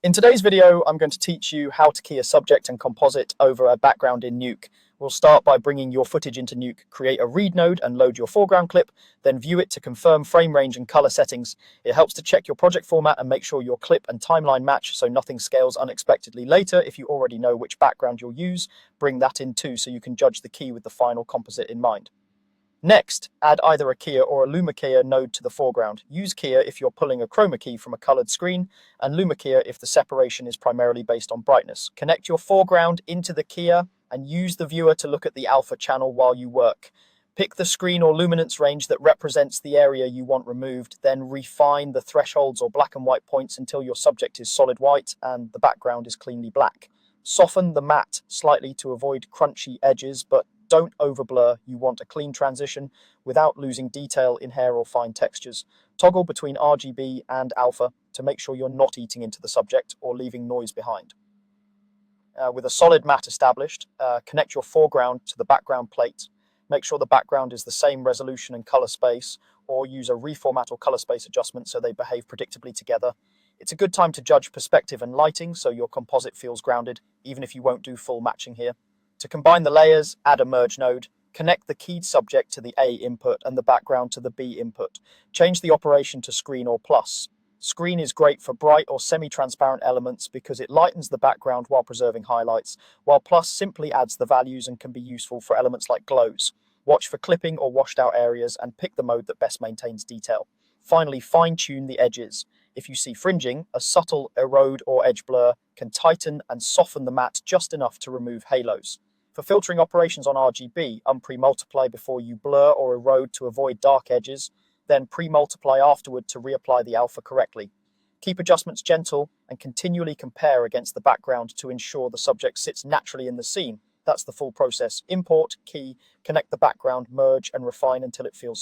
In today's video, I'm going to teach you how to key a subject and composite over a background in Nuke. We'll start by bringing your footage into Nuke, create a read node and load your foreground clip, then view it to confirm frame range and color settings. It helps to check your project format and make sure your clip and timeline match so nothing scales unexpectedly later. If you already know which background you'll use, bring that in too so you can judge the key with the final composite in mind. Next, add either a keyer or a luma keyer node to the foreground. Use keyer if you're pulling a chroma key from a colored screen, and luma keyer if the separation is primarily based on brightness. Connect your foreground into the keyer and use the viewer to look at the alpha channel while you work. Pick the screen or luminance range that represents the area you want removed, then refine the thresholds or black and white points until your subject is solid white and the background is cleanly black. Soften the matte slightly to avoid crunchy edges, but don't overblur. You want a clean transition without losing detail in hair or fine textures. Toggle between RGB and alpha to make sure you're not eating into the subject or leaving noise behind. With a solid matte established, connect your foreground to the background plate. Make sure the background is the same resolution and color space, or use a reformat or color space adjustment so they behave predictably together. It's a good time to judge perspective and lighting so your composite feels grounded, even if you won't do full matching here. To combine the layers, add a merge node. Connect the keyed subject to the A input and the background to the B input. Change the operation to screen or plus. Screen is great for bright or semi-transparent elements because it lightens the background while preserving highlights, while plus simply adds the values and can be useful for elements like glows. Watch for clipping or washed out areas and pick the mode that best maintains detail. Finally, fine-tune the edges. If you see fringing, a subtle erode or edge blur can tighten and soften the matte just enough to remove halos. For filtering operations on RGB, pre-multiply before you blur or erode to avoid dark edges, then pre-multiply afterward to reapply the alpha correctly. Keep adjustments gentle and continually compare against the background to ensure the subject sits naturally in the scene. That's the full process. Import, key, connect the background, merge and refine until it feels